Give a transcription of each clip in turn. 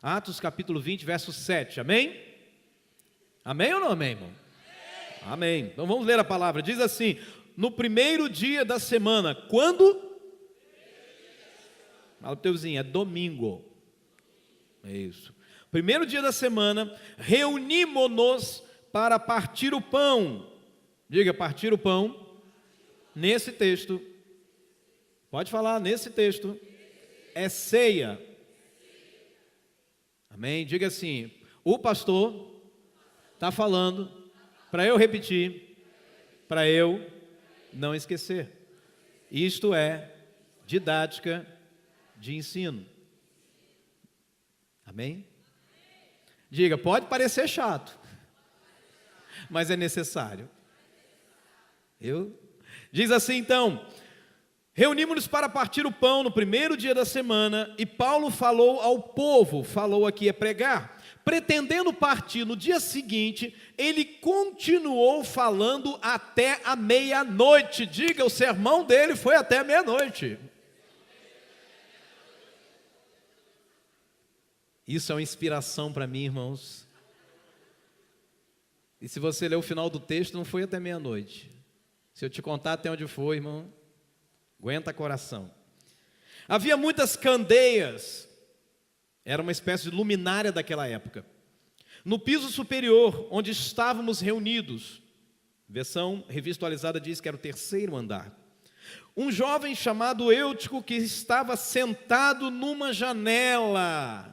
Atos capítulo 20, verso 7, amém? Amém ou não amém, irmão? Amém. Então vamos ler a palavra, diz assim: no primeiro dia da semana, quando? Fala o teu vizinho, é domingo. É isso. Primeiro dia da semana, reunimos-nos para partir o pão. Diga, partir o pão. Nesse texto, pode falar, nesse texto, é ceia. Amém? Diga assim, o pastor está falando para eu repetir, para eu não esquecer. Isto é didática de ensino. Amém? Diga, pode parecer chato, mas é necessário. Diz assim então: reunimos-nos para partir o pão no primeiro dia da semana, e Paulo falou ao povo, falou aqui é pregar, pretendendo partir no dia seguinte, ele continuou falando até a meia-noite. Diga, o sermão dele foi até a meia-noite. Isso é uma inspiração para mim, irmãos. E se você ler o final do texto, não foi até meia-noite. Se eu te contar até onde foi, irmão, aguenta coração. Havia muitas candeias, era uma espécie de luminária daquela época, no piso superior, onde estávamos reunidos. Versão revista atualizada diz que era o terceiro andar. Um jovem chamado Eutico, que estava sentado numa janela,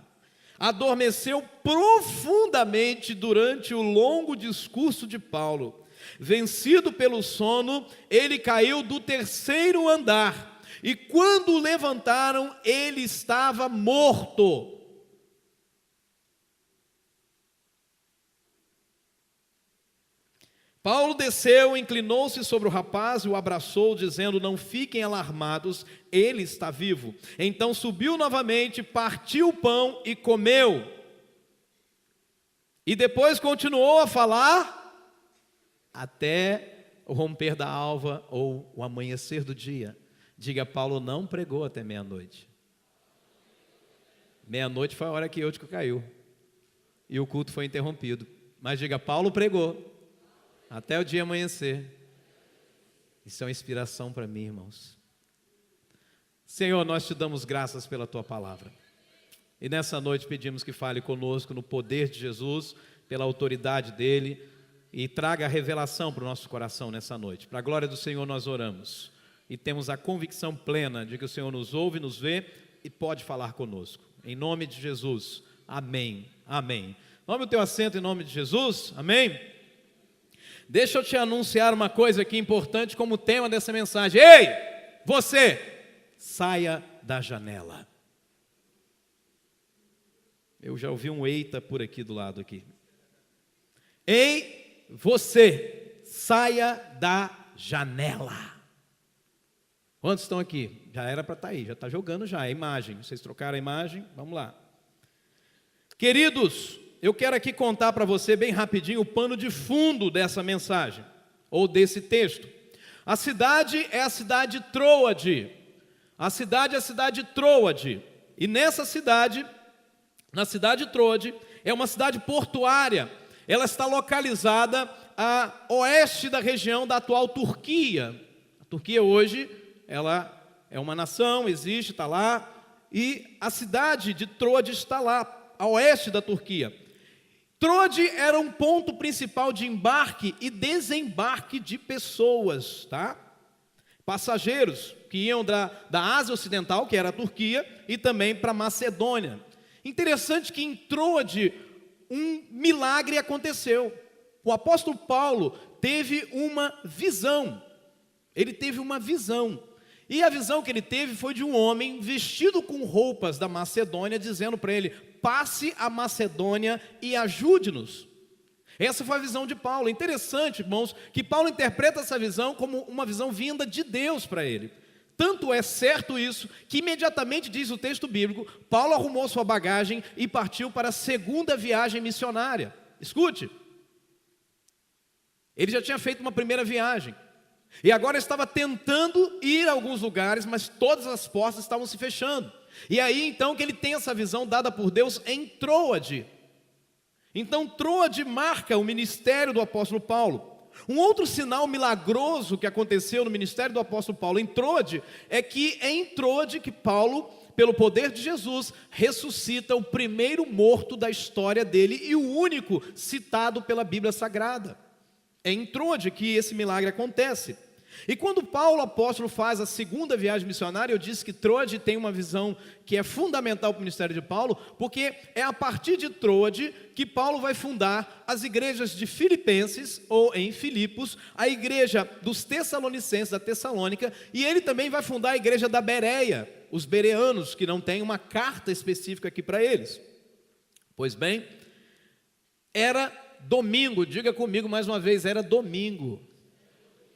adormeceu profundamente durante o longo discurso de Paulo. Vencido pelo sono, ele caiu do terceiro andar, e quando o levantaram, ele estava morto. Paulo desceu, inclinou-se sobre o rapaz e o abraçou, dizendo: não fiquem alarmados, ele está vivo. Então subiu novamente, partiu o pão e comeu. E depois continuou a falar até o romper da alva ou o amanhecer do dia. Diga, Paulo não pregou até meia-noite. Meia-noite foi a hora que Eutico caiu e o culto foi interrompido. Mas diga, Paulo pregou até o dia amanhecer. Isso é uma inspiração para mim, irmãos. Senhor, nós te damos graças pela tua palavra. E nessa noite pedimos que fale conosco no poder de Jesus, pela autoridade dele, e traga a revelação para o nosso coração nessa noite. Para a glória do Senhor nós oramos. E temos a convicção plena de que o Senhor nos ouve, nos vê e pode falar conosco. Em nome de Jesus. Amém. Amém. Tome o teu assento em nome de Jesus. Amém. Deixa eu te anunciar uma coisa aqui importante como tema dessa mensagem. Ei, você, saia da janela. Eu já ouvi um eita por aqui do lado aqui. Ei, você, saia da janela. Quantos estão aqui? Já era para estar aí, já está jogando já a imagem. Vocês trocaram a imagem? Vamos lá. Queridos, eu quero aqui contar para você bem rapidinho o pano de fundo dessa mensagem, ou desse texto. A cidade é a cidade de Troade. A cidade é a cidade de Troade. E nessa cidade, na cidade de Troade, é uma cidade portuária. Ela está localizada a oeste da região da atual Turquia. A Turquia hoje, ela é uma nação, existe, está lá. E a cidade de Troade está lá, a oeste da Turquia. Troade era um ponto principal de embarque e desembarque de pessoas, tá? Passageiros que iam da Ásia Ocidental, que era a Turquia, e também para Macedônia. Interessante que em Troade um milagre aconteceu. O apóstolo Paulo teve uma visão. Ele teve uma visão. E a visão que ele teve foi de um homem vestido com roupas da Macedônia, dizendo para ele: passe a Macedônia e ajude-nos. Essa foi a visão de Paulo. Interessante, irmãos, que Paulo interpreta essa visão como uma visão vinda de Deus para ele. Tanto é certo isso, que imediatamente, diz o texto bíblico, Paulo arrumou sua bagagem e partiu para a segunda viagem missionária. Escute, ele já tinha feito uma primeira viagem. E agora estava tentando ir a alguns lugares, mas todas as portas estavam se fechando. E aí então que ele tem essa visão dada por Deus em Troade. Então Troade marca o ministério do apóstolo Paulo. Um outro sinal milagroso que aconteceu no ministério do apóstolo Paulo em Troade é que é em Troade que Paulo, pelo poder de Jesus, ressuscita o primeiro morto da história dele e o único citado pela Bíblia Sagrada. É em Troade que esse milagre acontece. E quando Paulo, apóstolo, faz a segunda viagem missionária, eu disse que Troade tem uma visão que é fundamental para o ministério de Paulo, porque é a partir de Troade que Paulo vai fundar as igrejas de Filipenses, ou em Filipos, a igreja dos Tessalonicenses, da Tessalônica, e ele também vai fundar a igreja da Bereia, os bereanos, que não tem uma carta específica aqui para eles. Pois bem, era domingo, diga comigo mais uma vez, era domingo.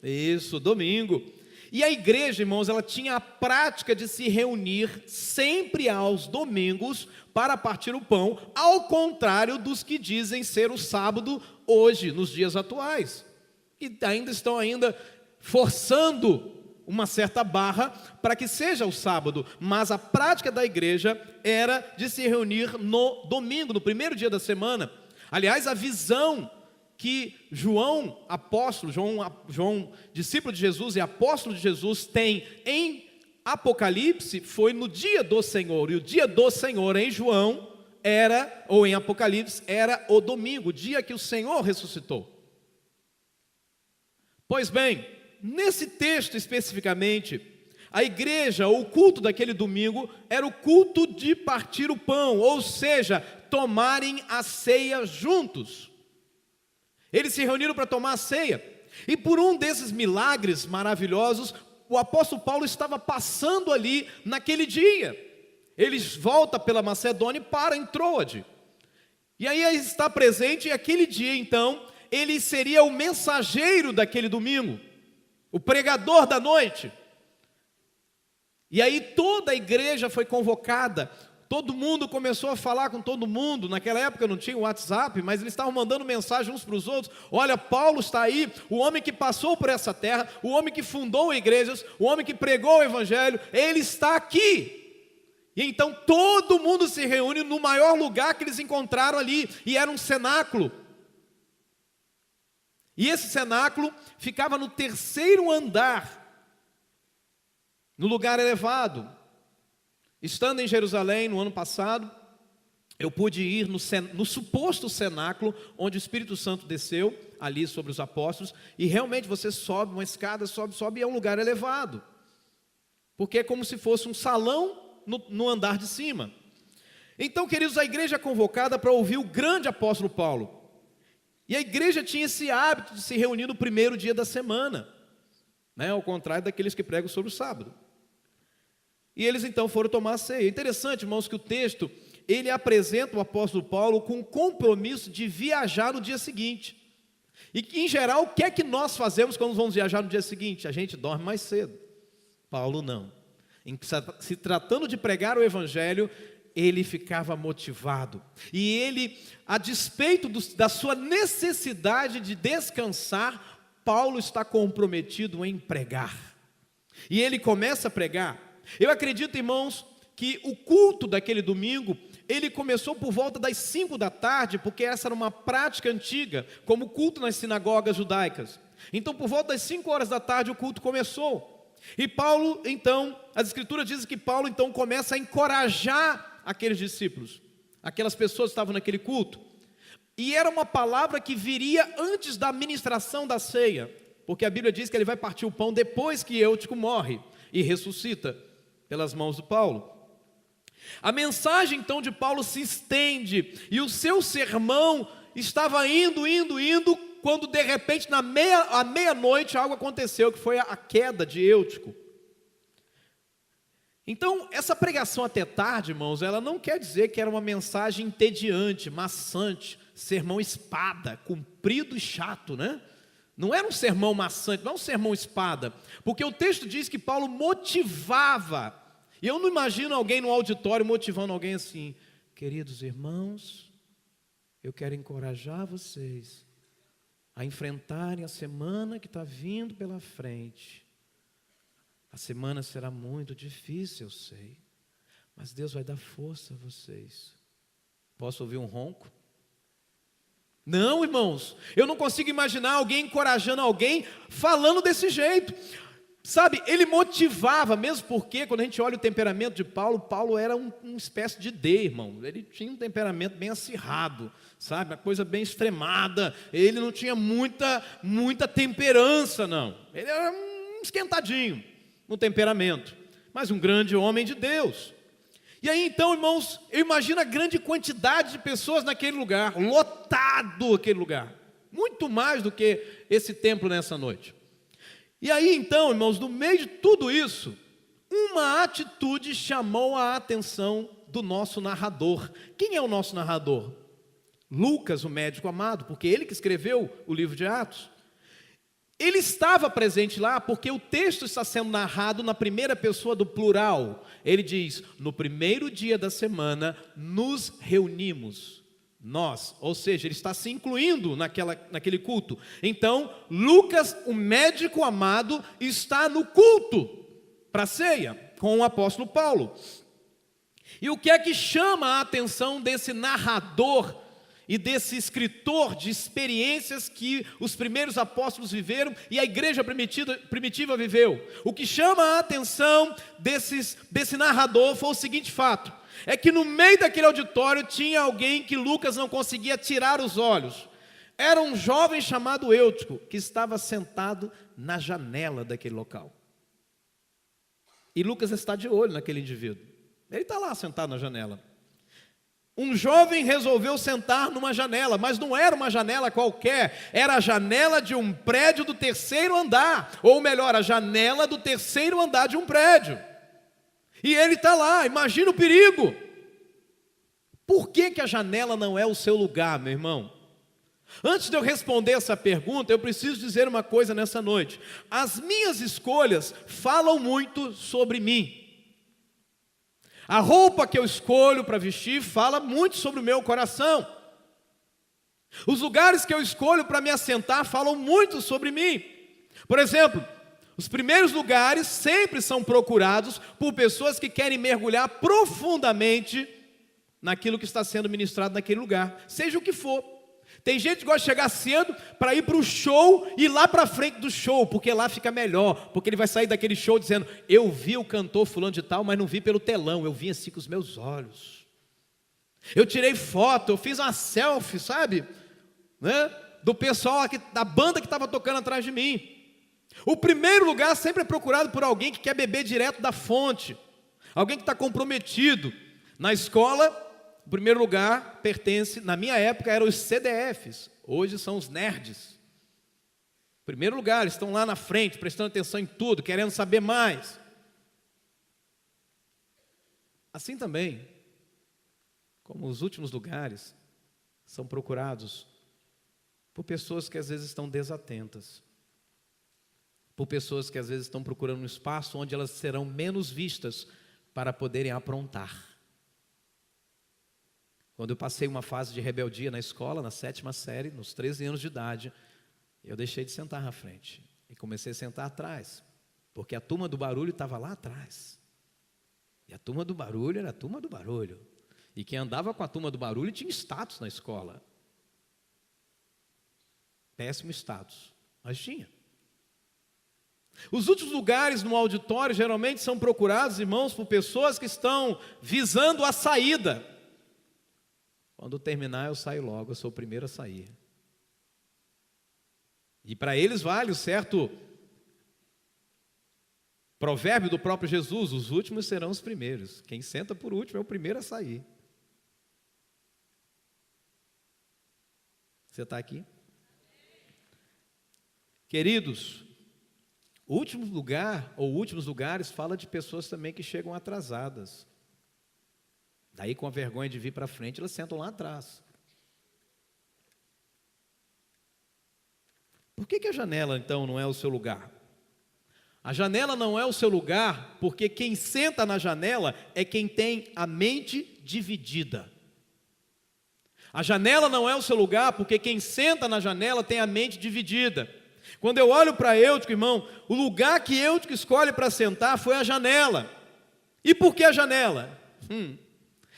Isso, domingo. E a igreja, irmãos, ela tinha a prática de se reunir sempre aos domingos para partir o pão, ao contrário dos que dizem ser o sábado hoje, nos dias atuais. E ainda estão forçando uma certa barra para que seja o sábado, mas a prática da igreja era de se reunir no domingo, no primeiro dia da semana. Aliás, a visão que João, apóstolo, João, discípulo de Jesus e apóstolo de Jesus, tem em Apocalipse, foi no dia do Senhor, e o dia do Senhor em João era, ou em Apocalipse, era o domingo, o dia que o Senhor ressuscitou. Pois bem, nesse texto especificamente, a igreja, ou o culto daquele domingo, era o culto de partir o pão, ou seja, tomarem a ceia juntos. Eles se reuniram para tomar a ceia, e por um desses milagres maravilhosos, o apóstolo Paulo estava passando ali naquele dia. Ele volta pela Macedônia e para em Troade, e aí ele está presente, e aquele dia então, ele seria o mensageiro daquele domingo, o pregador da noite. E aí toda a igreja foi convocada, todo mundo começou a falar com todo mundo. Naquela época não tinha o WhatsApp, mas eles estavam mandando mensagem uns para os outros. Olha, Paulo está aí, o homem que passou por essa terra, o homem que fundou igrejas, o homem que pregou o evangelho, ele está aqui. E então todo mundo se reúne no maior lugar que eles encontraram ali, e era um cenáculo. E esse cenáculo ficava no terceiro andar, no lugar elevado. Estando em Jerusalém no ano passado, eu pude ir no suposto cenáculo, onde o Espírito Santo desceu, ali sobre os apóstolos, e realmente você sobe uma escada, sobe, e é um lugar elevado, porque é como se fosse um salão no andar de cima. Então, queridos, a igreja é convocada para ouvir o grande apóstolo Paulo, e a igreja tinha esse hábito de se reunir no primeiro dia da semana, né, ao contrário daqueles que pregam sobre o sábado. E eles então foram tomar a ceia. Interessante, irmãos, que o texto, ele apresenta o apóstolo Paulo com o compromisso de viajar no dia seguinte. E em geral, o que é que nós fazemos quando vamos viajar no dia seguinte? A gente dorme mais cedo. Paulo não. Se tratando de pregar o evangelho, ele ficava motivado. E ele, a despeito da sua necessidade de descansar, Paulo está comprometido em pregar. E ele começa a pregar. Eu acredito, irmãos, que o culto daquele domingo, ele começou por volta das 5 da tarde, porque essa era uma prática antiga, como culto nas sinagogas judaicas. Então, por volta das 5 horas da tarde, o culto começou. E Paulo, então, as escrituras dizem que Paulo, então, começa a encorajar aqueles discípulos, aquelas pessoas que estavam naquele culto. E era uma palavra que viria antes da ministração da ceia, porque a Bíblia diz que ele vai partir o pão depois que Eutico morre e ressuscita pelas mãos de Paulo. A mensagem então de Paulo se estende, e o seu sermão estava indo, quando de repente à meia-noite algo aconteceu, que foi a queda de Eutico. Então essa pregação até tarde, irmãos, ela não quer dizer que era uma mensagem entediante, maçante, sermão espada, comprido e chato, né? Não era um sermão maçante, não é um sermão espada, porque o texto diz que Paulo motivava, e eu não imagino alguém no auditório motivando alguém assim: queridos irmãos, eu quero encorajar vocês a enfrentarem a semana que está vindo pela frente. A semana será muito difícil, eu sei, mas Deus vai dar força a vocês. Posso ouvir um ronco? Não, irmãos, eu não consigo imaginar alguém encorajando alguém falando desse jeito. Sabe, ele motivava, mesmo porque quando a gente olha o temperamento de Paulo, Paulo era uma espécie de D, irmão. Ele tinha um temperamento bem acirrado, sabe, uma coisa bem extremada. Ele não tinha muita temperança, não. Ele era um esquentadinho no temperamento, mas um grande homem de Deus. E aí então, irmãos, eu imagino a grande quantidade de pessoas naquele lugar, lotado aquele lugar, muito mais do que esse templo nessa noite. E aí então, irmãos, no meio de tudo isso, uma atitude chamou a atenção do nosso narrador. Quem é o nosso narrador? Lucas, o médico amado, porque ele que escreveu o livro de Atos. Ele estava presente lá porque o texto está sendo narrado na primeira pessoa do plural. Ele diz, no primeiro dia da semana, nos reunimos. Nós, ou seja, ele está se incluindo naquele culto. Então, Lucas, o médico amado, está no culto para a ceia com o apóstolo Paulo. E o que é que chama a atenção desse narrador e desse escritor de experiências que os primeiros apóstolos viveram e a igreja primitiva viveu? O que chama a atenção desse narrador foi o seguinte fato: é que no meio daquele auditório tinha alguém que Lucas não conseguia tirar os olhos. Era um jovem chamado Eutico, que estava sentado na janela daquele local. E Lucas está de olho naquele indivíduo. Ele está lá sentado na janela. Um jovem resolveu sentar numa janela, mas não era uma janela qualquer, era a janela de um prédio do terceiro andar, ou melhor, a janela do terceiro andar de um prédio. E ele está lá, imagina o perigo. Por que a janela não é o seu lugar, meu irmão? Antes de eu responder essa pergunta, eu preciso dizer uma coisa nessa noite. As minhas escolhas falam muito sobre mim. A roupa que eu escolho para vestir fala muito sobre o meu coração. Os lugares que eu escolho para me assentar falam muito sobre mim. Por exemplo, os primeiros lugares sempre são procurados por pessoas que querem mergulhar profundamente naquilo que está sendo ministrado naquele lugar, seja o que for. Tem gente que gosta de chegar cedo para ir para o show e ir lá para frente do show, porque lá fica melhor, porque ele vai sair daquele show dizendo, eu vi o cantor fulano de tal, mas não vi pelo telão, eu vi assim com os meus olhos. Eu tirei foto, eu fiz uma selfie, sabe? Né? Do pessoal aqui, da banda que estava tocando atrás de mim. O primeiro lugar sempre é procurado por alguém que quer beber direto da fonte, alguém que está comprometido. Na escola, o primeiro lugar pertence, na minha época eram os CDFs, hoje são os nerds. Primeiro lugar, eles estão lá na frente, prestando atenção em tudo, querendo saber mais. Assim também, como os últimos lugares são procurados por pessoas que às vezes estão desatentas, por pessoas que às vezes estão procurando um espaço onde elas serão menos vistas para poderem aprontar. Quando eu passei uma fase de rebeldia na escola, na 7ª série, nos 13 anos de idade, eu deixei de sentar na frente e comecei a sentar atrás, porque a turma do barulho estava lá atrás. E a turma do barulho era a turma do barulho. E quem andava com a turma do barulho tinha status na escola. Péssimo status, mas tinha. Os últimos lugares no auditório geralmente são procurados, irmãos, por pessoas que estão visando a saída. Quando terminar eu saio logo, eu sou o primeiro a sair. E para eles vale o certo provérbio do próprio Jesus, os últimos serão os primeiros. Quem senta por último é o primeiro a sair. Você está aqui? Queridos, o último lugar, ou últimos lugares, fala de pessoas também que chegam atrasadas. Daí, com a vergonha de vir para frente, elas sentam lá atrás. Por que a janela, então, não é o seu lugar? A janela não é o seu lugar porque quem senta na janela é quem tem a mente dividida. A janela não é o seu lugar, porque quem senta na janela tem a mente dividida. Quando eu olho para Eutico, irmão, o lugar que Eutico escolhe para sentar foi a janela. E por que a janela?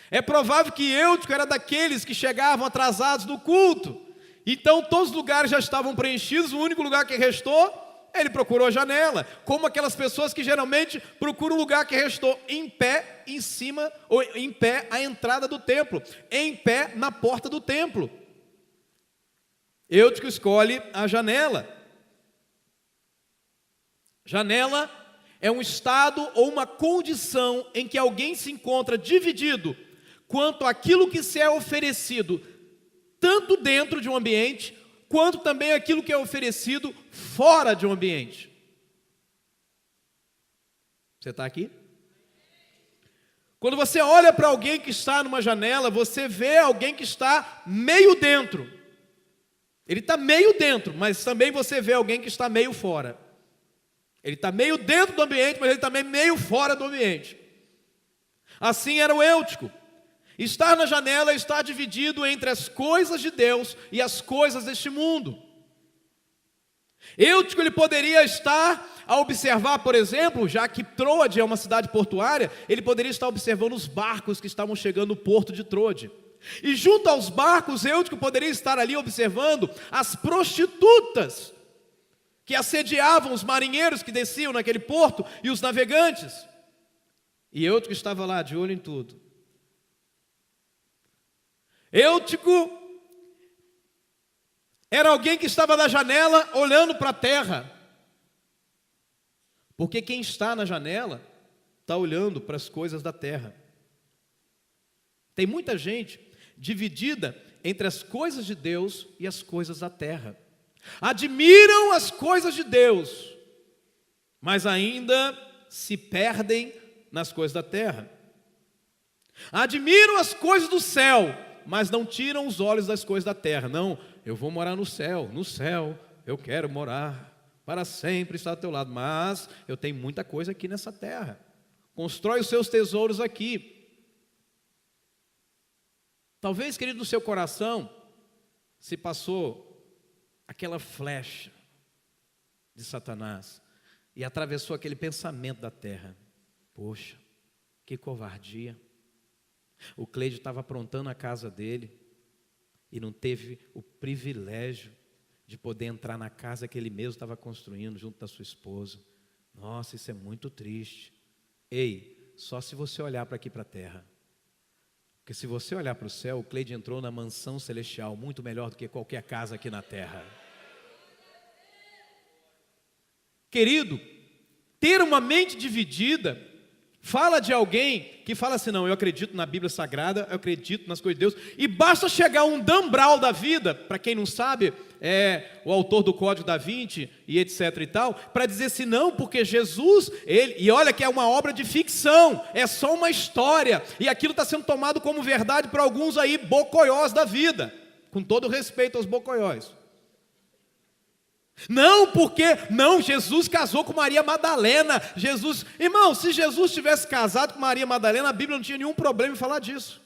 É provável que Eutico era daqueles que chegavam atrasados no culto. Então todos os lugares já estavam preenchidos, o único lugar que restou, ele procurou a janela. Como aquelas pessoas que geralmente procuram o lugar que restou em pé, em cima, ou em pé à entrada do templo, em pé na porta do templo. Eutico escolhe a janela. Janela é um estado ou uma condição em que alguém se encontra dividido quanto àquilo que se é oferecido, tanto dentro de um ambiente, quanto também aquilo que é oferecido fora de um ambiente. Você está aqui? Quando você olha para alguém que está numa janela, você vê alguém que está meio dentro. Ele está meio dentro, mas também você vê alguém que está meio fora. Ele está meio dentro do ambiente, mas ele também meio fora do ambiente. Assim era o Eutico. Estar na janela está dividido entre as coisas de Deus e as coisas deste mundo. Eutico, ele poderia estar a observar, por exemplo, já que Troade é uma cidade portuária, ele poderia estar observando os barcos que estavam chegando no porto de Troade. E junto aos barcos, Eutico poderia estar ali observando as prostitutas que assediavam os marinheiros que desciam naquele porto e os navegantes. E Eutico estava lá de olho em tudo. Eutico era alguém que estava na janela olhando para a terra. Porque quem está na janela está olhando para as coisas da terra. Tem muita gente dividida entre as coisas de Deus e as coisas da terra. Admiram as coisas de Deus, mas ainda se perdem nas coisas da terra. Admiram as coisas do céu, mas não tiram os olhos das coisas da terra. Não, eu vou morar no céu eu quero morar para sempre, estar do teu lado, mas eu tenho muita coisa aqui nessa terra. Constrói os seus tesouros aqui. Talvez, querido, no seu coração se passou aquela flecha de Satanás e atravessou aquele pensamento da terra. Poxa, que covardia. O Cleide estava aprontando a casa dele e não teve o privilégio de poder entrar na casa que ele mesmo estava construindo junto da sua esposa. Nossa, isso é muito triste. Ei, só se você olhar para aqui para a terra. Porque se você olhar para o céu, o Cleide entrou na mansão celestial, muito melhor do que qualquer casa aqui na terra. Querido, ter uma mente dividida fala de alguém que fala assim, não, eu acredito na Bíblia Sagrada, eu acredito nas coisas de Deus, e basta chegar um Dan Brown da vida, para quem não sabe, é o autor do Código da Vinci e etc e tal, para dizer assim, não, porque Jesus, e olha que é uma obra de ficção, é só uma história, e aquilo está sendo tomado como verdade por alguns aí bocoiós da vida, com todo respeito aos bocoiós. Não, porque, não, Jesus casou com Maria Madalena, irmão, se Jesus tivesse casado com Maria Madalena, a Bíblia não tinha nenhum problema em falar disso.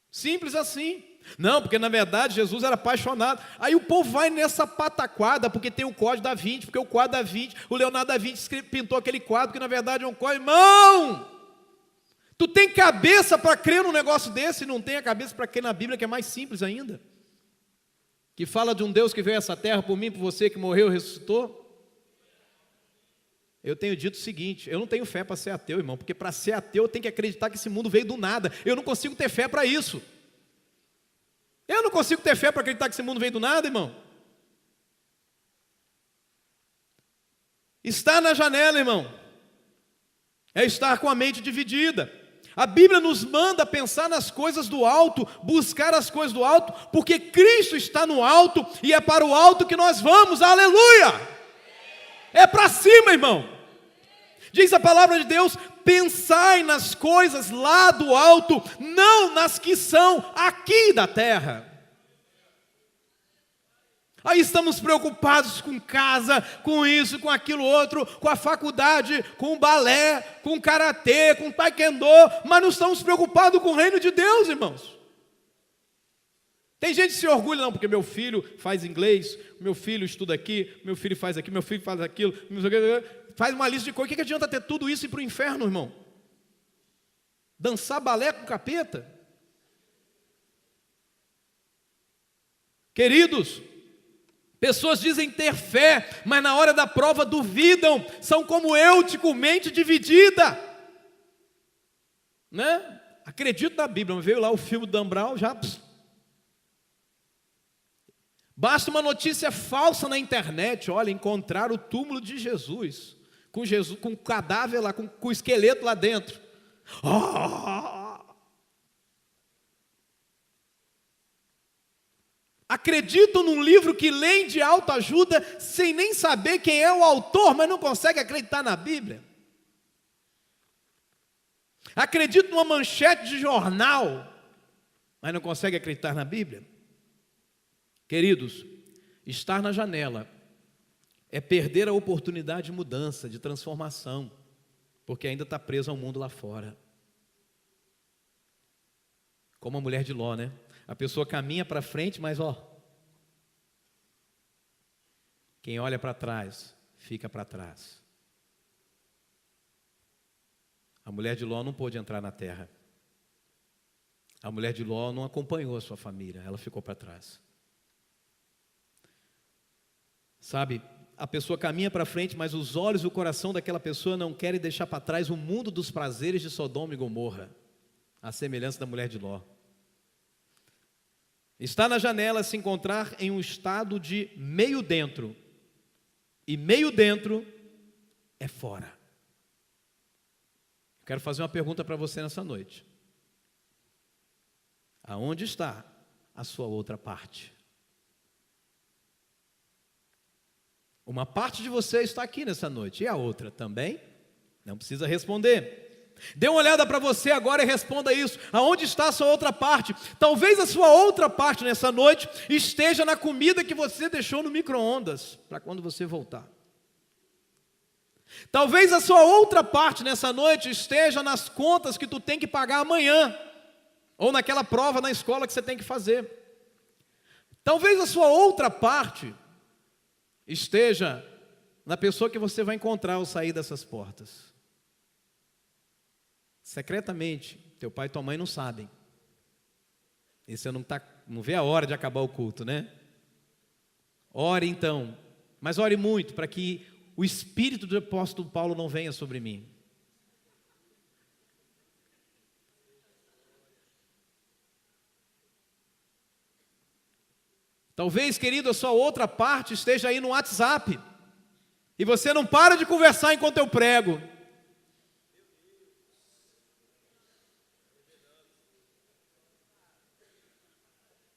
Simples assim. Não, porque na verdade Jesus era apaixonado. Aí o povo vai nessa pataquada, porque tem o Código da Vinci, porque o quadro da Vinci, o Leonardo da Vinci pintou aquele quadro, que na verdade é um código. Irmão, tu tem cabeça para crer num negócio desse, e não tem a cabeça para crer na Bíblia, que é mais simples ainda. Que fala de um Deus que veio a essa terra por mim, por você, que morreu e ressuscitou. Eu tenho dito o seguinte, eu não tenho fé para ser ateu, irmão, porque para ser ateu eu tenho que acreditar que esse mundo veio do nada. Eu não consigo ter fé para isso. Eu não consigo ter fé para acreditar que esse mundo veio do nada, irmão. Estar na janela, irmão, é estar com a mente dividida. A Bíblia nos manda pensar nas coisas do alto, buscar as coisas do alto, porque Cristo está no alto e é para o alto que nós vamos, aleluia! É para cima, irmão. Diz a palavra de Deus, pensai nas coisas lá do alto, não nas que são aqui da terra. Aí estamos preocupados com casa, com isso, com aquilo outro, com a faculdade, com o balé, com o karatê, com o taekwondo, mas não estamos preocupados com o reino de Deus, irmãos. Tem gente que se orgulha, não, porque meu filho faz inglês, meu filho estuda aqui, meu filho faz aqui, meu filho faz aquilo, faz uma lista de coisas. O que adianta ter tudo isso e ir para o inferno, irmão? Dançar balé com o capeta? Queridos, pessoas dizem ter fé, mas na hora da prova duvidam, são como Eutico, mente dividida, né? Acredito na Bíblia, mas veio lá o filme do Dan Brown, já... Basta uma notícia falsa na internet, olha, encontrar o túmulo de Jesus, com o cadáver lá, com o esqueleto lá dentro. Acreditam num livro que leem de autoajuda sem nem saber quem é o autor, mas não consegue acreditar na Bíblia. Acreditam numa manchete de jornal, mas não consegue acreditar na Bíblia. Queridos, estar na janela é perder a oportunidade de mudança, de transformação, porque ainda está preso ao mundo lá fora. Como a mulher de Ló, né? A pessoa caminha para frente, mas quem olha para trás, fica para trás. A mulher de Ló não pôde entrar na terra. A mulher de Ló não acompanhou a sua família, ela ficou para trás. Sabe, a pessoa caminha para frente, mas os olhos e o coração daquela pessoa não querem deixar para trás o mundo dos prazeres de Sodoma e Gomorra, a semelhança da mulher de Ló. Está na janela, se encontrar em um estado de meio dentro, e meio dentro é fora. Quero fazer uma pergunta para você nessa noite. Aonde está a sua outra parte? Uma parte de você está aqui nessa noite, e a outra também? Não precisa responder. Dê uma olhada para você agora e responda isso. Aonde está a sua outra parte? Talvez a sua outra parte nessa noite esteja na comida que você deixou no micro-ondas, para quando você voltar. Talvez a sua outra parte nessa noite esteja nas contas que tu tem que pagar amanhã, ou naquela prova na escola que você tem que fazer. Talvez a sua outra parte esteja na pessoa que você vai encontrar ao sair dessas portas. Secretamente, teu pai e tua mãe não sabem. E você não vê a hora de acabar o culto, né? Ore então, mas ore muito para que o espírito do apóstolo Paulo não venha sobre mim. Talvez, querido, a sua outra parte esteja aí no WhatsApp, e você não para de conversar enquanto eu prego.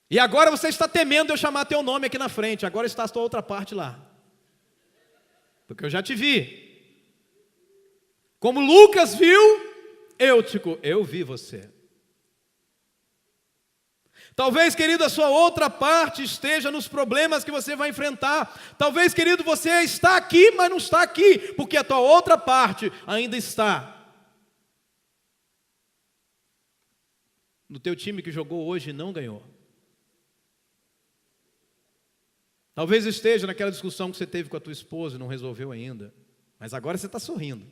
E agora você está temendo eu chamar teu nome aqui na frente, agora está a sua outra parte lá. Porque eu já te vi. Como Lucas viu, Eutico, eu vi você. Talvez, querido, a sua outra parte esteja nos problemas que você vai enfrentar. Talvez, querido, você está aqui, mas não está aqui, porque a tua outra parte ainda está no teu time que jogou hoje e não ganhou. Talvez esteja naquela discussão que você teve com a tua esposa e não resolveu ainda, mas agora você está sorrindo.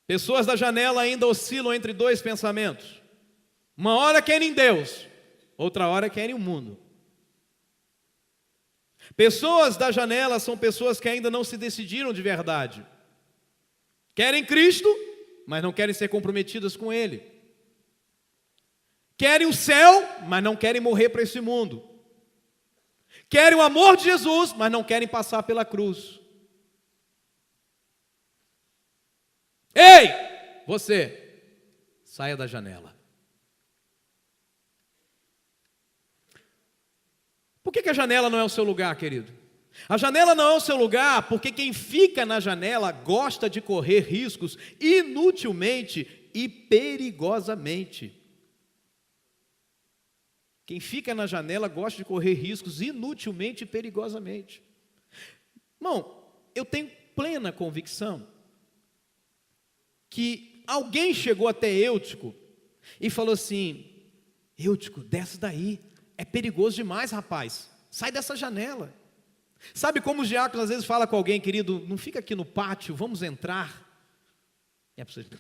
Pessoas da janela ainda oscilam entre dois pensamentos. Uma hora querem Deus, outra hora querem o mundo. Pessoas da janela são pessoas que ainda não se decidiram de verdade. Querem Cristo, mas não querem ser comprometidas com Ele. Querem o céu, mas não querem morrer para esse mundo. Querem o amor de Jesus, mas não querem passar pela cruz. Ei, você, saia da janela. Por que a janela não é o seu lugar, querido? A janela não é o seu lugar porque quem fica na janela gosta de correr riscos inutilmente e perigosamente. Quem fica na janela gosta de correr riscos inutilmente e perigosamente. Irmão, eu tenho plena convicção que alguém chegou até Eutico e falou assim: Eutico, desce daí, é perigoso demais, rapaz, sai dessa janela. Sabe como os diáconos às vezes falam com alguém: querido, não fica aqui no pátio, vamos entrar. E a pessoa diz: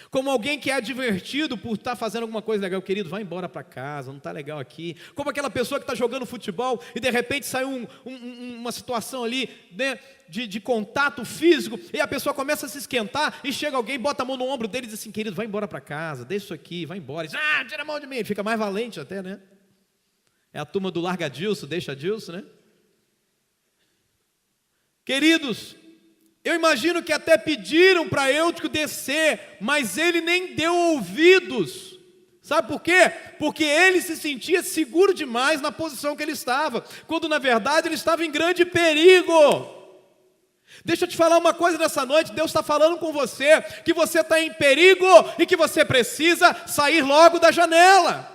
como alguém que é advertido por estar fazendo alguma coisa legal: querido, vai embora para casa, não está legal aqui. Como aquela pessoa que está jogando futebol e de repente sai uma situação ali, né, de contato físico, e a pessoa começa a se esquentar, e chega alguém, bota a mão no ombro dele e diz assim: querido, vai embora para casa, deixa isso aqui, vai embora. Diz: tira a mão de mim. Ele fica mais valente até, né? É a turma do larga Dilson, deixa Dilson, né? Queridos, eu imagino que até pediram para Eutico descer, mas ele nem deu ouvidos. Sabe por quê? Porque ele se sentia seguro demais na posição que ele estava, quando na verdade ele estava em grande perigo. Deixa eu te falar uma coisa nessa noite: Deus está falando com você, que você está em perigo e que você precisa sair logo da janela.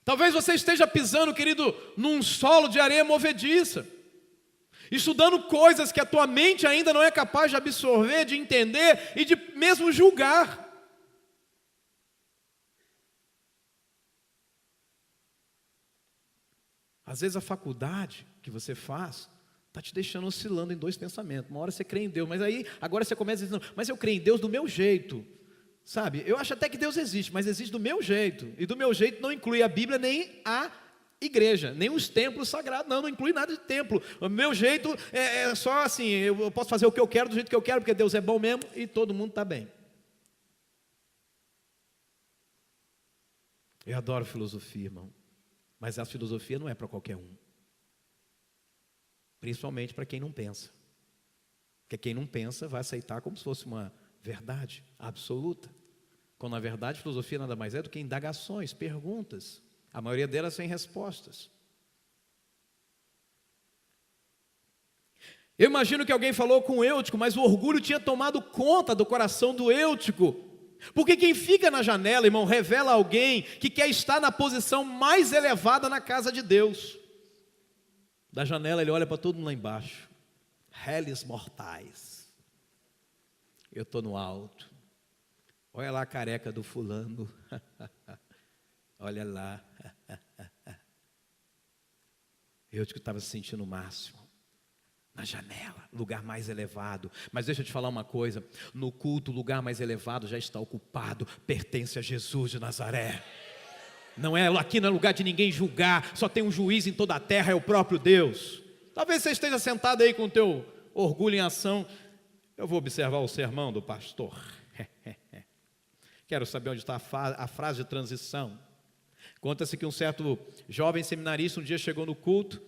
Talvez você esteja pisando, querido, num solo de areia movediça, estudando coisas que a tua mente ainda não é capaz de absorver, de entender e de mesmo julgar. Às vezes a faculdade que você faz está te deixando oscilando em dois pensamentos. Uma hora você crê em Deus, mas aí agora você começa dizendo: mas eu creio em Deus do meu jeito. Sabe, eu acho até que Deus existe, mas existe do meu jeito. E do meu jeito não inclui a Bíblia, nem a igreja, nem os templos sagrados. Não inclui nada de templo. O meu jeito é só assim: eu posso fazer o que eu quero, do jeito que eu quero, porque Deus é bom mesmo e todo mundo está bem. Eu adoro filosofia, irmão, mas a filosofia não é para qualquer um. Principalmente para quem não pensa. Porque quem não pensa vai aceitar como se fosse uma verdade absoluta, quando na verdade filosofia nada mais é do que indagações, perguntas, a maioria delas sem respostas. Eu imagino que alguém falou com o Eutico, mas o orgulho tinha tomado conta do coração do Eutico, porque quem fica na janela, irmão, revela alguém que quer estar na posição mais elevada na casa de Deus. Da janela ele olha para todo mundo lá embaixo: réis mortais, eu estou no alto. Olha lá a careca do fulano. Olha lá. Eu que estava se sentindo o máximo. Na janela, lugar mais elevado. Mas deixa eu te falar uma coisa: no culto, o lugar mais elevado já está ocupado. Pertence a Jesus de Nazaré. Não é, aqui não é lugar de ninguém julgar. Só tem um juiz em toda a terra, é o próprio Deus. Talvez você esteja sentado aí com o teu orgulho em ação. Eu vou observar o sermão do pastor. Quero saber onde está a frase de transição. Conta-se que um certo jovem seminarista um dia chegou no culto,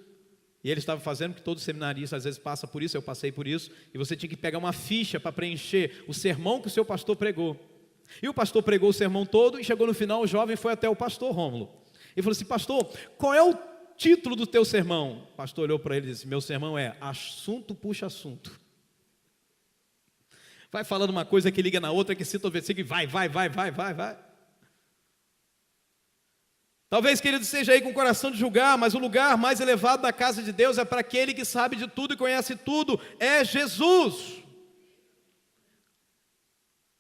e ele estava fazendo o que todo seminarista às vezes passa por isso, eu passei por isso, e você tinha que pegar uma ficha para preencher o sermão que o seu pastor pregou. E o pastor pregou o sermão todo, e chegou no final, o jovem foi até o pastor Rômulo. E falou assim: pastor, qual é o título do teu sermão? O pastor olhou para ele e disse: meu sermão é Assunto Puxa Assunto. Vai falando uma coisa que liga na outra, que cita o versículo e vai. Talvez, querido, seja aí com o coração de julgar, mas o lugar mais elevado da casa de Deus é para aquele que sabe de tudo e conhece tudo, é Jesus.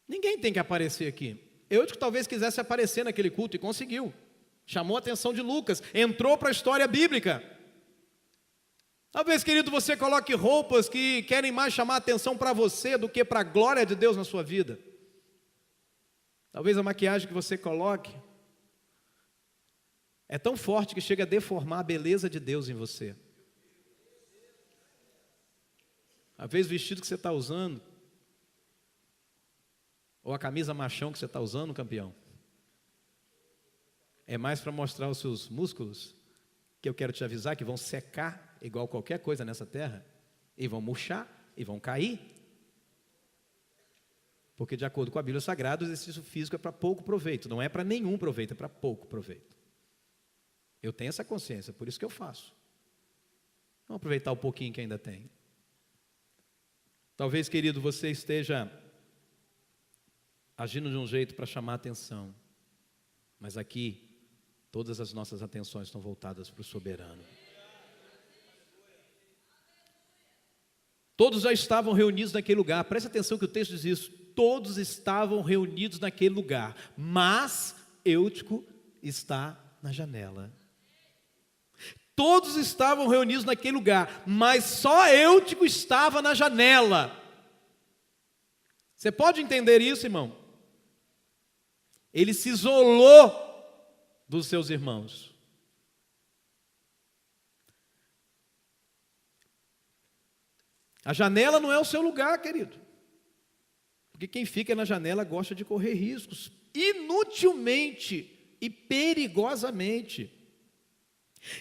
Ninguém tem que aparecer aqui. Eu que talvez quisesse aparecer naquele culto e conseguiu. Chamou a atenção de Lucas, entrou para a história bíblica. Talvez, querido, você coloque roupas que querem mais chamar a atenção para você do que para a glória de Deus na sua vida. Talvez a maquiagem que você coloque é tão forte que chega a deformar a beleza de Deus em você. Às vezes o vestido que você está usando, ou a camisa machão que você está usando, campeão, é mais para mostrar os seus músculos, que eu quero te avisar que vão secar igual qualquer coisa nessa terra, e vão murchar, e vão cair. Porque de acordo com a Bíblia Sagrada, o exercício físico é para pouco proveito, não é para nenhum proveito, é para pouco proveito. Eu tenho essa consciência, por isso que eu faço. Vamos aproveitar o pouquinho que ainda tem. Talvez, querido, você esteja agindo de um jeito para chamar a atenção, mas aqui, todas as nossas atenções estão voltadas para o soberano. Todos já estavam reunidos naquele lugar. Preste atenção que o texto diz isso. Todos estavam reunidos naquele lugar, mas Eutico está na janela. Todos estavam reunidos naquele lugar, mas só Eutico estava na janela. Você pode entender isso, irmão? Ele se isolou dos seus irmãos. A janela não é o seu lugar, querido. Porque quem fica na janela gosta de correr riscos, inutilmente e perigosamente.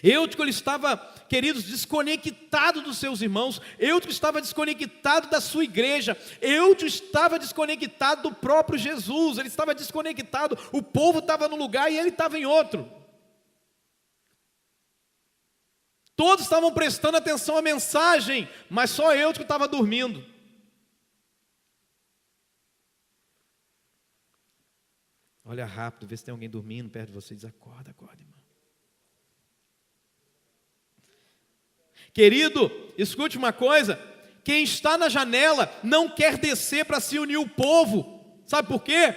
Eutico, ele estava, queridos, desconectado dos seus irmãos. Eutico estava desconectado da sua igreja. Eutico estava desconectado do próprio Jesus. Ele estava desconectado, o povo estava num lugar e ele estava em outro. Todos estavam prestando atenção à mensagem, mas só Eutico estava dormindo. Olha rápido, vê se tem alguém dormindo perto de você e diz: acorda, acorda, irmão. Querido, escute uma coisa: quem está na janela não quer descer para se unir ao povo. Sabe por quê?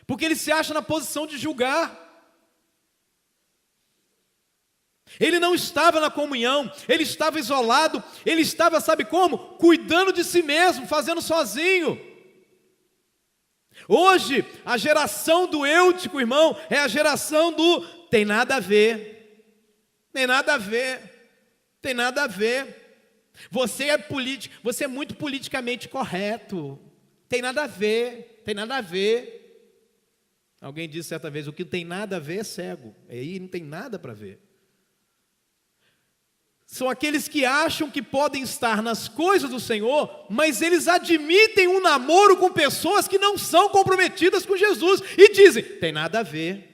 Porque ele se acha na posição de julgar. Ele não estava na comunhão, ele estava isolado, ele estava, sabe como? Cuidando de si mesmo, fazendo sozinho. Hoje, a geração do Eutico, irmão, é a geração do tem nada a ver, tem nada a ver, tem nada a ver. Você é político, você é muito politicamente correto, tem nada a ver, tem nada a ver. Alguém disse certa vez: o que tem nada a ver é cego, aí não tem nada para ver. São aqueles que acham que podem estar nas coisas do Senhor, mas eles admitem um namoro com pessoas que não são comprometidas com Jesus e dizem: tem nada a ver.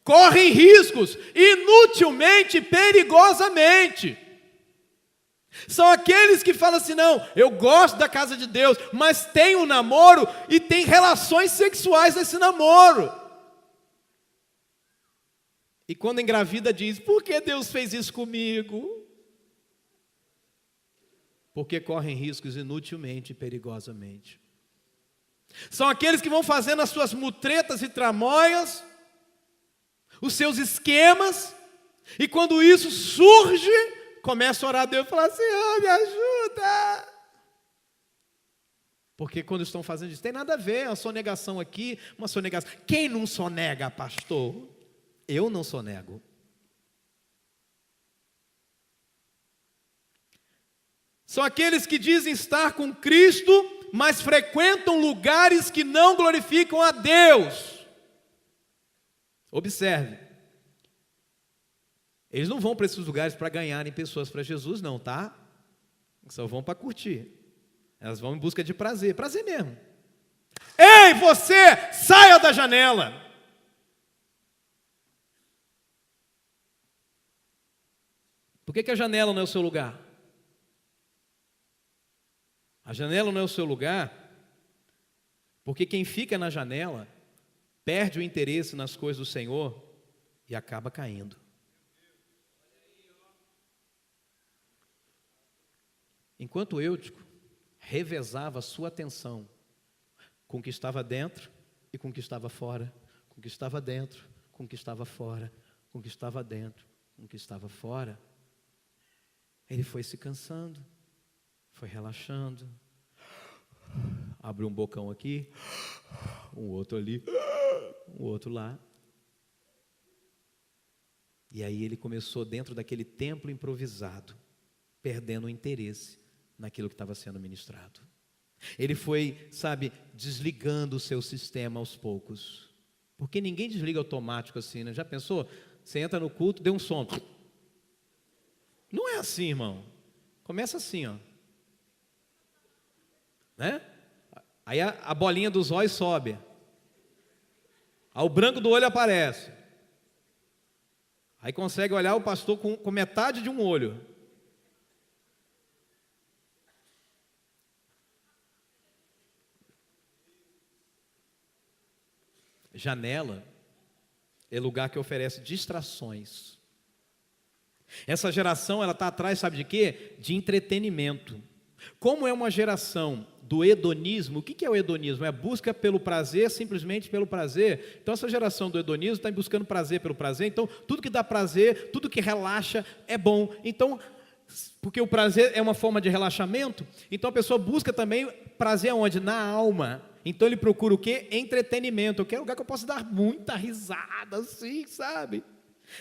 Correm riscos inutilmente, perigosamente. São aqueles que falam assim: não, eu gosto da casa de Deus, mas tem um namoro e tem relações sexuais nesse namoro. E quando engravida diz: por que Deus fez isso comigo? Porque correm riscos inutilmente e perigosamente. São aqueles que vão fazendo as suas mutretas e tramóias, os seus esquemas, e quando isso surge, começa a orar a Deus e falar: Senhor, me ajuda. Porque quando estão fazendo isso, tem nada a ver, uma sonegação aqui, uma sonegação. Quem não sonega, pastor? Eu não sonego. São aqueles que dizem estar com Cristo, mas frequentam lugares que não glorificam a Deus. Observe. Eles não vão para esses lugares para ganharem pessoas para Jesus, não, tá? Só vão para curtir. Elas vão em busca de prazer, prazer mesmo. Ei, você, saia da janela. Por que a janela não é o seu lugar? A janela não é o seu lugar porque quem fica na janela perde o interesse nas coisas do Senhor e acaba caindo. Enquanto Eutico revezava a sua atenção com o que estava dentro e com o que estava fora, com o que estava dentro, com o que estava fora, com o que estava dentro, com o que estava fora, ele foi se cansando, foi relaxando, abriu um bocão aqui, um outro ali, um outro lá. E aí ele começou dentro daquele templo improvisado, perdendo o interesse naquilo que estava sendo ministrado. Ele foi, desligando o seu sistema aos poucos. Porque ninguém desliga automático assim, né? Já pensou? Você entra no culto, deu um som. Não é assim, irmão. Começa assim, ó. Né? Aí a bolinha dos olhos sobe. Aí o branco do olho aparece. Aí consegue olhar o pastor com metade de um olho. Janela é lugar que oferece distrações. Essa geração, ela está atrás, sabe de quê? De entretenimento. Como é uma geração do hedonismo, o que é o hedonismo? É a busca pelo prazer, simplesmente pelo prazer. Então essa geração do hedonismo está buscando prazer pelo prazer, então tudo que dá prazer, tudo que relaxa é bom. Então, porque o prazer é uma forma de relaxamento, então a pessoa busca também prazer aonde? Na alma. Então ele procura o quê? Entretenimento. Eu quero um lugar que eu possa dar muita risada, assim, sabe?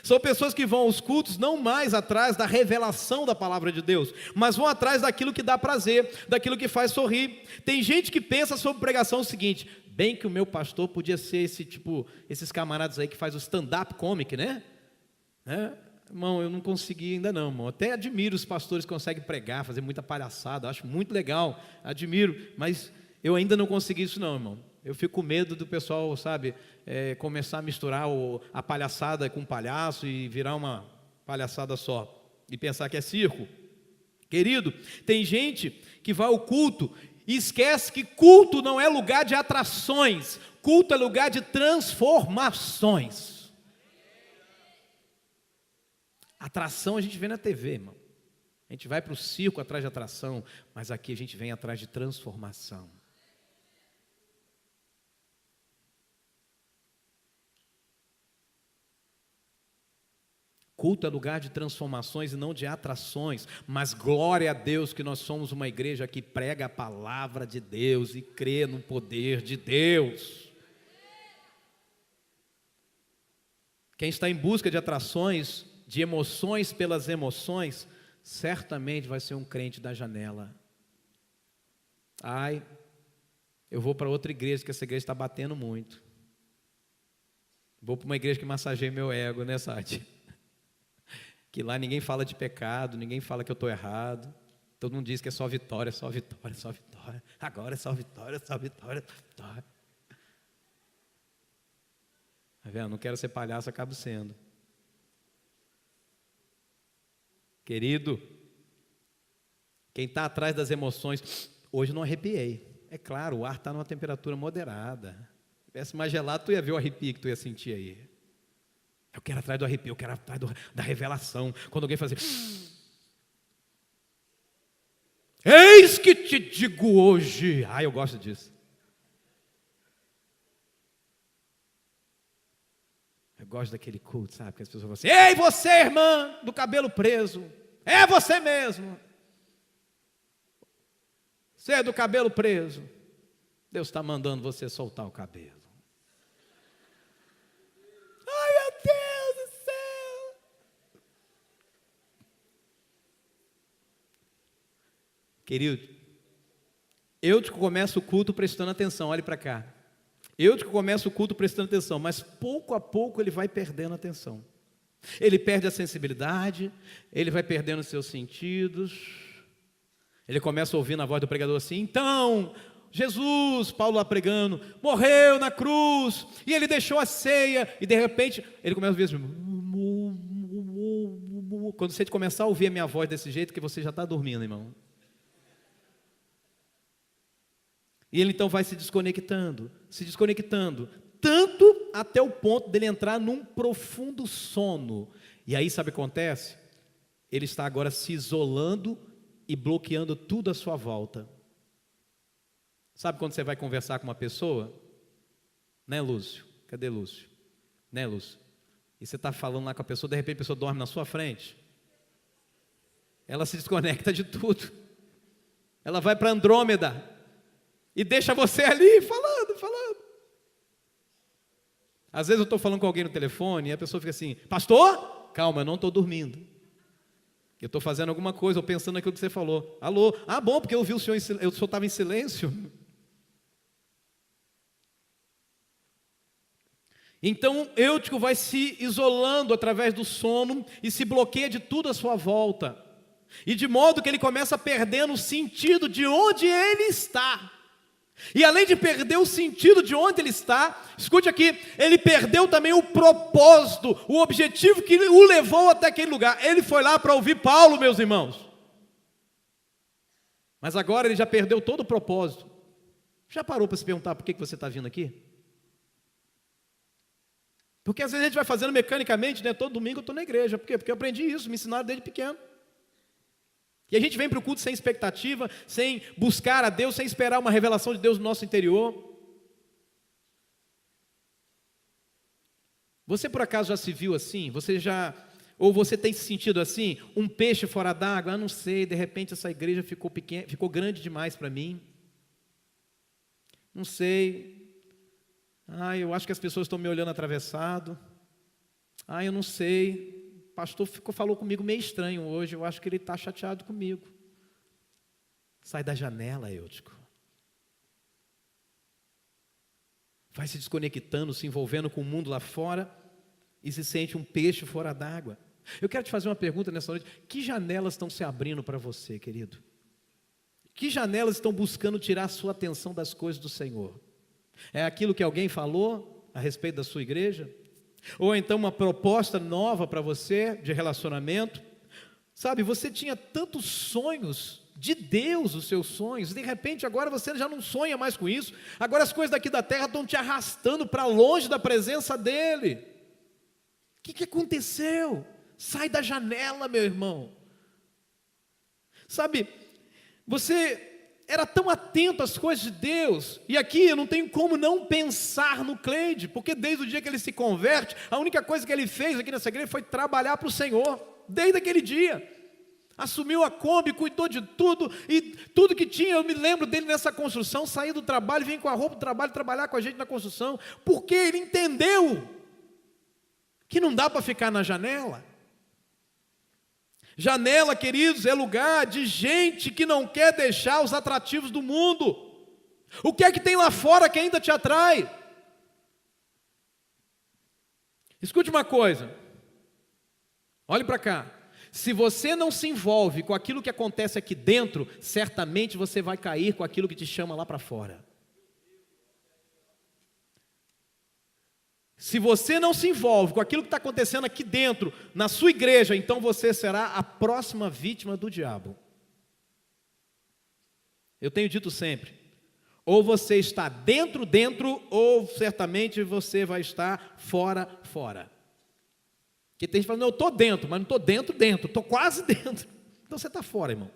São pessoas que vão aos cultos não mais atrás da revelação da palavra de Deus, mas vão atrás daquilo que dá prazer, daquilo que faz sorrir. Tem gente que pensa sobre pregação o seguinte: bem que o meu pastor podia ser esse tipo, esses camaradas aí que faz o stand-up comic, né? Irmão, eu não consegui ainda não, irmão. Até admiro os pastores que conseguem pregar, fazer muita palhaçada, acho muito legal, admiro, mas eu ainda não consegui isso não, irmão. Eu fico com medo do pessoal, sabe, começar a misturar a palhaçada com palhaço e virar uma palhaçada só, e pensar que é circo. Querido, tem gente que vai ao culto e esquece que culto não é lugar de atrações, culto é lugar de transformações. Atração a gente vê na TV, irmão. A gente vai para o circo atrás de atração, mas aqui a gente vem atrás de transformação. Culto é lugar de transformações e não de atrações, mas glória a Deus que nós somos uma igreja que prega a palavra de Deus e crê no poder de Deus. Quem está em busca de atrações, de emoções pelas emoções, certamente vai ser um crente da janela. Ai, eu vou para outra igreja, que essa igreja está batendo muito. Vou para uma igreja que massageia meu ego, né, Sati? Que lá ninguém fala de pecado, ninguém fala que eu estou errado. Todo mundo diz que é só vitória, só vitória, só vitória. Agora é só vitória, só vitória, vitória. Tá vendo? Não quero ser palhaço, acabo sendo. Querido, quem está atrás das emoções, hoje não arrepiei. É claro, o ar está numa temperatura moderada. Se tivesse mais gelado, tu ia ver o arrepio que tu ia sentir aí. Eu quero atrás do arrepio, eu quero atrás da revelação. Quando alguém faz assim, eis que te digo hoje. Eu gosto disso. Eu gosto daquele culto, sabe? Que as pessoas falam assim: ei, você, irmã, do cabelo preso. É você mesmo. Você é do cabelo preso. Deus está mandando você soltar o cabelo. Querido, eu te começo o culto prestando atenção, olhe para cá. Eu te começo o culto prestando atenção, mas pouco a pouco ele vai perdendo atenção. Ele perde a sensibilidade, ele vai perdendo os seus sentidos. Ele começa a ouvir na voz do pregador assim: então, Jesus, Paulo lá pregando, morreu na cruz, e ele deixou a ceia, e de repente, ele começa a ouvir assim, quando você começar a ouvir a minha voz desse jeito, que você já está dormindo, irmão. E ele então vai se desconectando, tanto até o ponto dele entrar num profundo sono. E aí sabe o que acontece? Ele está agora se isolando e bloqueando tudo à sua volta. Sabe quando você vai conversar com uma pessoa? Né, Lúcio? Cadê Lúcio? Né, Lúcio? E você está falando lá com a pessoa, de repente a pessoa dorme na sua frente. Ela se desconecta de tudo. Ela vai para Andrômeda e deixa você ali falando. Às vezes eu estou falando com alguém no telefone e a pessoa fica assim: pastor, calma, eu não estou dormindo. Eu estou fazendo alguma coisa, ou pensando naquilo que você falou. Alô? Bom, porque eu vi o senhor, o senhor estava em silêncio. Então, Eutico vai se isolando através do sono e se bloqueia de tudo à sua volta. E de modo que ele começa perdendo o sentido de onde ele está. E além de perder o sentido de onde ele está, escute aqui, ele perdeu também o propósito, o objetivo que o levou até aquele lugar. Ele foi lá para ouvir Paulo, meus irmãos. Mas agora ele já perdeu todo o propósito. Já parou para se perguntar por que você está vindo aqui? Porque às vezes a gente vai fazendo mecanicamente, né? Todo domingo eu estou na igreja. Por quê? Porque eu aprendi isso, me ensinaram desde pequeno. E a gente vem para o culto sem expectativa, sem buscar a Deus, sem esperar uma revelação de Deus no nosso interior. Você por acaso já se viu assim? Ou você tem se sentido assim? Um peixe fora d'água? Eu não sei, de repente essa igreja ficou pequena, ficou grande demais para mim. Não sei. Eu acho que as pessoas estão me olhando atravessado. Eu não sei. O pastor falou comigo meio estranho hoje. Eu acho que ele está chateado comigo. Sai da janela, Eutico. Vai se desconectando, se envolvendo com o mundo lá fora e se sente um peixe fora d'água. Eu quero te fazer uma pergunta nessa noite. Que janelas estão se abrindo para você, querido? Que janelas estão buscando tirar a sua atenção das coisas do Senhor? É aquilo que alguém falou a respeito da sua igreja? Ou então uma proposta nova para você de relacionamento? Sabe, você tinha tantos sonhos de Deus, os seus sonhos, de repente agora você já não sonha mais com isso. Agora as coisas daqui da terra estão te arrastando para longe da presença dEle. O que aconteceu? Sai da janela, meu irmão. Sabe, você era tão atento às coisas de Deus, e aqui eu não tenho como não pensar no Cleide, porque desde o dia que ele se converte, a única coisa que ele fez aqui nessa igreja foi trabalhar para o Senhor, desde aquele dia. Assumiu a Kombi, cuidou de tudo, e tudo que tinha, eu me lembro dele nessa construção, sair do trabalho, vir com a roupa do trabalho, trabalhar com a gente na construção, porque ele entendeu que não dá para ficar na janela. Janela, queridos, é lugar de gente que não quer deixar os atrativos do mundo. O que é que tem lá fora que ainda te atrai? Escute uma coisa, olhe para cá. Se você não se envolve com aquilo que acontece aqui dentro, certamente você vai cair com aquilo que te chama lá para fora. Se você não se envolve com aquilo que está acontecendo aqui dentro, na sua igreja, então você será a próxima vítima do diabo. Eu tenho dito sempre, ou você está dentro, ou certamente você vai estar fora. Porque tem gente falando, não, eu estou dentro, mas não estou dentro, estou quase dentro. Então você está fora, irmão.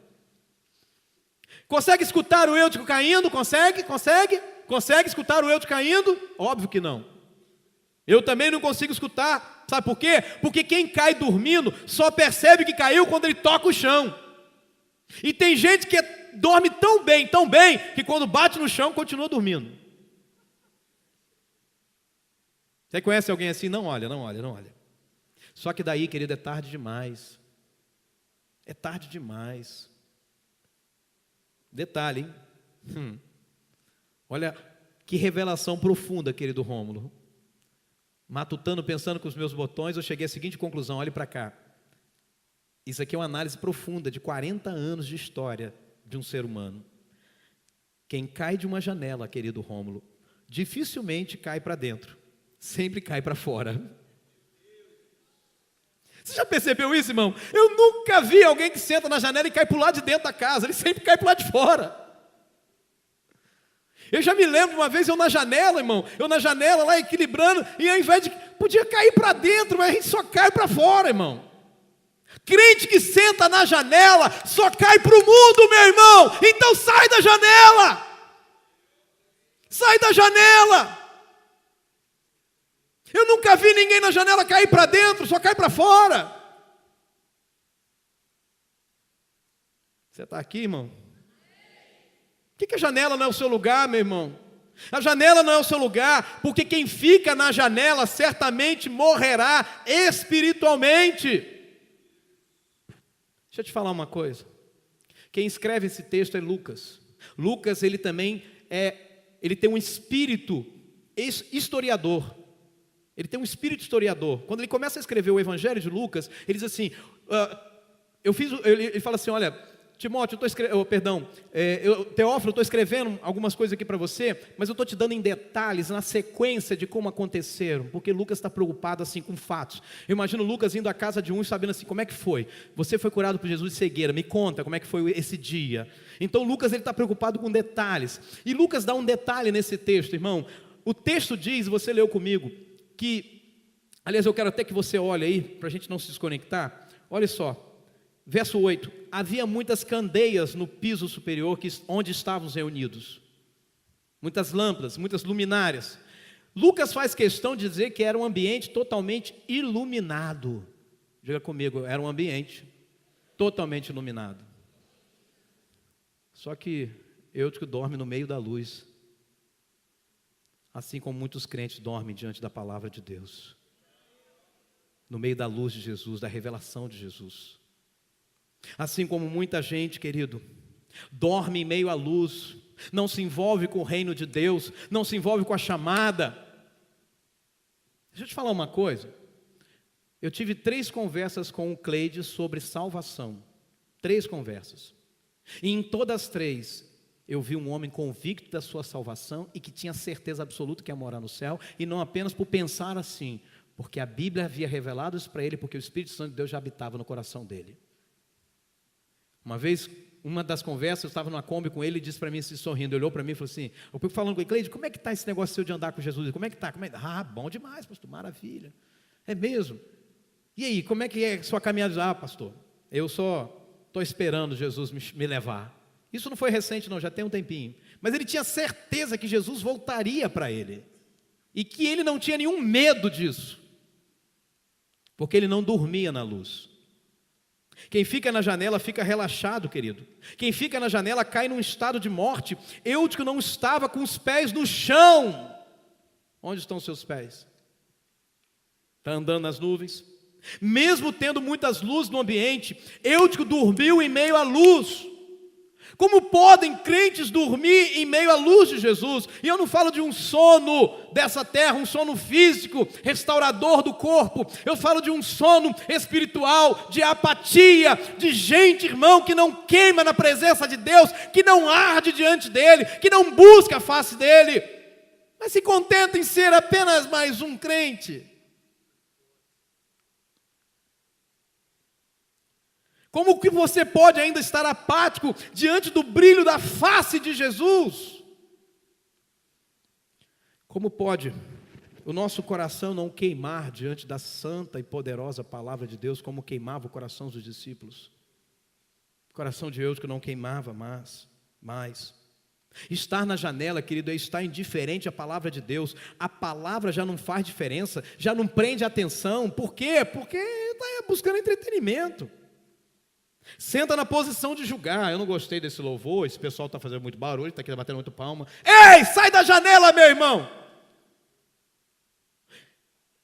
Consegue escutar o Eutico caindo? Consegue? Consegue escutar o Eutico caindo? Óbvio que não. Eu também não consigo escutar, sabe por quê? Porque quem cai dormindo só percebe que caiu quando ele toca o chão. E tem gente que dorme tão bem, que quando bate no chão continua dormindo. Você conhece alguém assim? Não olha. Só que daí, querido, é tarde demais. É tarde demais. Detalhe, hein? Olha que revelação profunda, querido Rômulo. Matutando, pensando com os meus botões, eu cheguei à seguinte conclusão, olhe para cá. Isso aqui é uma análise profunda de 40 anos de história de um ser humano. Quem cai de uma janela, querido Rômulo, dificilmente cai para dentro, sempre cai para fora. Você já percebeu isso, irmão? Eu nunca vi alguém que senta na janela e cai para o lado de dentro da casa, ele sempre cai para o lado de fora. Eu já me lembro uma vez eu na janela, irmão, lá equilibrando, e ao invés de, podia cair para dentro, mas a gente só cai para fora, irmão. Crente que senta na janela, só cai para o mundo, meu irmão, então sai da janela. Sai da janela. Eu nunca vi ninguém na janela cair para dentro, só cai para fora. Você está aqui, irmão? Por que a janela não é o seu lugar, meu irmão? A janela não é o seu lugar, porque quem fica na janela certamente morrerá espiritualmente. Deixa eu te falar uma coisa. Quem escreve esse texto é Lucas. Lucas, ele também ele tem um espírito historiador. Quando ele começa a escrever o Evangelho de Lucas, ele diz assim, ele fala assim, olha, Timóteo, Teófilo, eu estou escrevendo algumas coisas aqui para você, mas eu estou te dando em detalhes, na sequência de como aconteceram, porque Lucas está preocupado assim com fatos. Eu imagino Lucas indo à casa de um e sabendo assim, como é que foi? Você foi curado por Jesus de cegueira, me conta como é que foi esse dia. Então Lucas está preocupado com detalhes, e Lucas dá um detalhe nesse texto, irmão. O texto diz, você leu comigo, que Aliás, eu quero até que você olhe aí, para a gente não se desconectar. Olha só, verso 8. Havia muitas candeias no piso superior onde estavam reunidos. Muitas lâmpadas, muitas luminárias. Lucas faz questão de dizer que era um ambiente totalmente iluminado. Diga comigo, era um ambiente totalmente iluminado. Só que Eutico dorme no meio da luz. Assim como muitos crentes dormem diante da palavra de Deus. No meio da luz de Jesus, da revelação de Jesus. Assim como muita gente, querido, dorme em meio à luz, não se envolve com o reino de Deus, não se envolve com a chamada. Deixa eu te falar uma coisa. Eu tive 3 conversas com o Cleide sobre salvação. 3 conversas. E em todas as 3, eu vi um homem convicto da sua salvação e que tinha certeza absoluta que ia morar no céu, e não apenas por pensar assim, porque a Bíblia havia revelado isso para ele, porque o Espírito Santo de Deus já habitava no coração dele. Uma vez, uma das conversas, eu estava numa Kombi com ele e disse para mim, se sorrindo, ele olhou para mim e falou assim, eu fico falando com ele, Cleide, como é que está esse negócio seu de andar com Jesus? Como é que está? Ah, bom demais, pastor, maravilha. É mesmo? E aí, como é que é a sua caminhada? Ah, pastor, eu só estou esperando Jesus me levar. Isso não foi recente não, já tem um tempinho. Mas ele tinha certeza que Jesus voltaria para ele. E que ele não tinha nenhum medo disso. Porque ele não dormia na luz. Quem fica na janela fica relaxado, querido. Quem fica na janela cai num estado de morte. Eutico não estava com os pés no chão. Onde estão os seus pés? Está andando nas nuvens. Mesmo tendo muitas luzes no ambiente, Eutico dormiu em meio à luz. Como podem crentes dormir em meio à luz de Jesus? E eu não falo de um sono dessa terra, um sono físico, restaurador do corpo. Eu falo de um sono espiritual, de apatia, de gente, irmão, que não queima na presença de Deus, que não arde diante dEle, que não busca a face dEle, mas se contenta em ser apenas mais um crente. Como que você pode ainda estar apático diante do brilho da face de Jesus? Como pode o nosso coração não queimar diante da santa e poderosa palavra de Deus, como queimava o coração dos discípulos? O coração de Eutico não queimava mais. Estar na janela, querido, é estar indiferente à palavra de Deus. A palavra já não faz diferença, já não prende atenção. Por quê? Porque está buscando entretenimento. Senta na posição de julgar. Eu não gostei desse louvor, esse pessoal está fazendo muito barulho, está aqui batendo muito palma. Ei, sai da janela, meu irmão!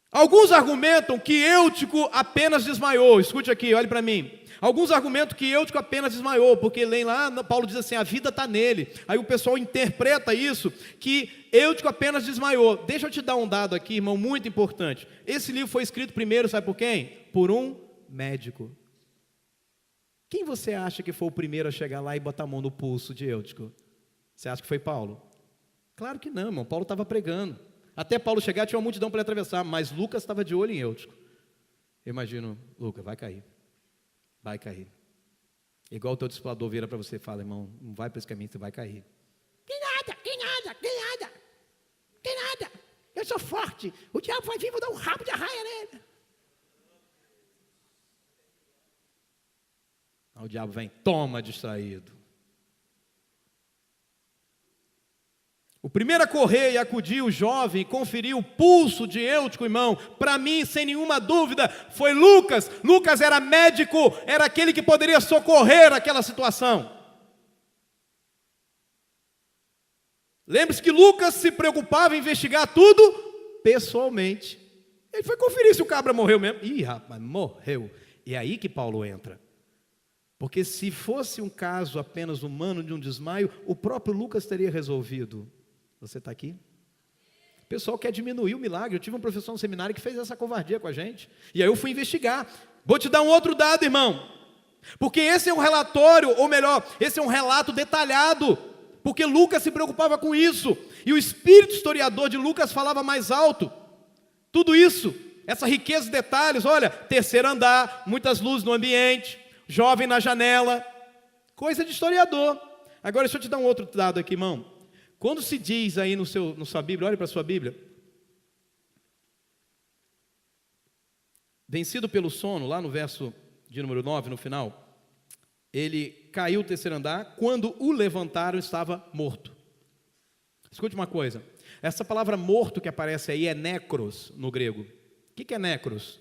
Alguns argumentam que Eutico apenas desmaiou. Escute aqui, olhe para mim. Alguns argumentam que Eutico apenas desmaiou, porque nem lá, Paulo diz assim, a vida está nele. Aí o pessoal interpreta isso, que Eutico apenas desmaiou. Deixa eu te dar um dado aqui, irmão, muito importante. Esse livro foi escrito primeiro, sabe por quem? Por um médico. Quem você acha que foi o primeiro a chegar lá e botar a mão no pulso de Eutico? Você acha que foi Paulo? Claro que não, irmão. Paulo estava pregando. Até Paulo chegar, tinha uma multidão para ele atravessar, mas Lucas estava de olho em Eutico. Eu imagino, Lucas, vai cair. Vai cair. Igual o teu discipulador vira para você e fala, irmão, não vai para esse caminho, você vai cair. Que nada. Eu sou forte. O diabo vai vir, vou dar um rabo de arraia nele. O diabo vem, toma, distraído. O primeiro a correr e acudir o jovem e conferir o pulso de Eutico, irmão, para mim, sem nenhuma dúvida, foi Lucas. Lucas era médico, era aquele que poderia socorrer aquela situação. Lembre-se que Lucas se preocupava em investigar tudo pessoalmente. Ele foi conferir se o cabra morreu mesmo. Ih, rapaz, morreu. E é aí que Paulo entra. Porque se fosse um caso apenas humano de um desmaio, o próprio Lucas teria resolvido. Você está aqui? O pessoal quer diminuir o milagre. Eu tive um professor no seminário que fez essa covardia com a gente. E aí eu fui investigar. Vou te dar um outro dado, irmão. Porque esse é um relatório, ou melhor, esse é um relato detalhado. Porque Lucas se preocupava com isso. E o espírito historiador de Lucas falava mais alto. Tudo isso, essa riqueza de detalhes. Olha, terceiro andar, muitas luzes no ambiente. Jovem na janela, coisa de historiador. Agora deixa eu te dar um outro dado aqui, irmão. Quando se diz aí na sua Bíblia, olha para a sua Bíblia. Vencido pelo sono, lá no verso de número 9, no final, ele caiu do terceiro andar, quando o levantaram estava morto. Escute uma coisa, essa palavra morto que aparece aí é necros no grego. O que é necros?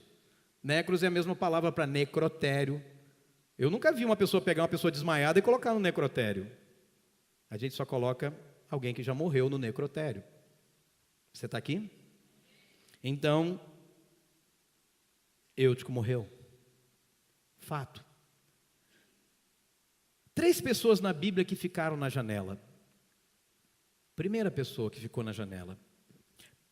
Necros é a mesma palavra para necrotério. Eu nunca vi uma pessoa pegar uma pessoa desmaiada e colocar no necrotério. A gente só coloca alguém que já morreu no necrotério. Você está aqui? Então, Eutico morreu. Fato. 3 pessoas na Bíblia que ficaram na janela. Primeira pessoa que ficou na janela,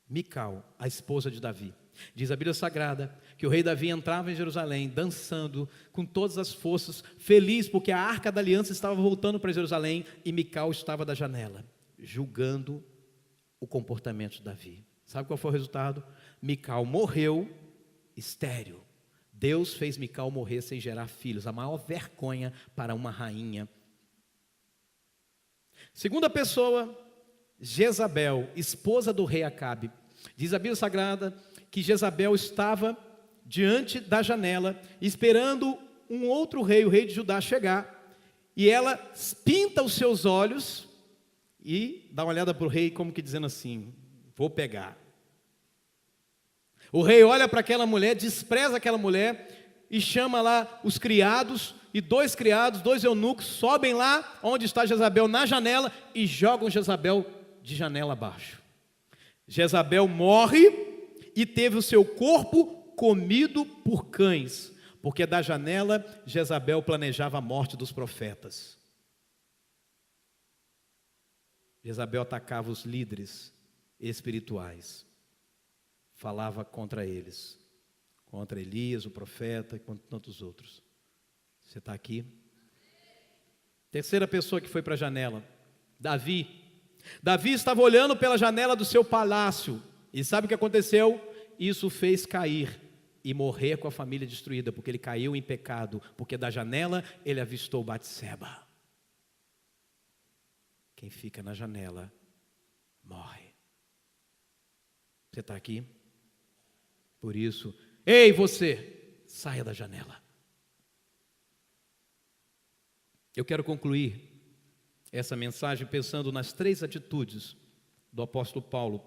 Mical, a esposa de Davi. Diz a Bíblia Sagrada que o rei Davi entrava em Jerusalém dançando com todas as forças, feliz porque a arca da aliança estava voltando para Jerusalém e Mical estava da janela, julgando o comportamento de Davi. Sabe qual foi o resultado? Mical morreu estéril. Deus fez Mical morrer sem gerar filhos, a maior vergonha para uma rainha. Segunda pessoa, Jezabel, esposa do rei Acabe. Diz a Bíblia Sagrada que Jezabel estava diante da janela, esperando um outro rei, o rei de Judá, chegar. E ela pinta os seus olhos e dá uma olhada para o rei, como que dizendo assim: vou pegar. O rei olha para aquela mulher, despreza aquela mulher e chama lá os criados, e 2 criados, 2 eunucos, sobem lá onde está Jezabel na janela e jogam Jezabel de janela abaixo. Jezabel morre e teve o seu corpo comido por cães, porque da janela Jezabel planejava a morte dos profetas. Jezabel atacava os líderes espirituais, falava contra eles, contra Elias, o profeta, e contra tantos outros. Você está aqui? Terceira pessoa que foi para a janela, Davi. Davi estava olhando pela janela do seu palácio, e sabe o que aconteceu? Isso fez cair e morrer com a família destruída, porque ele caiu em pecado, porque da janela ele avistou Batseba. Quem fica na janela morre. Você está aqui? Por isso, ei você, saia da janela. Eu quero concluir essa mensagem pensando nas 3 atitudes do apóstolo Paulo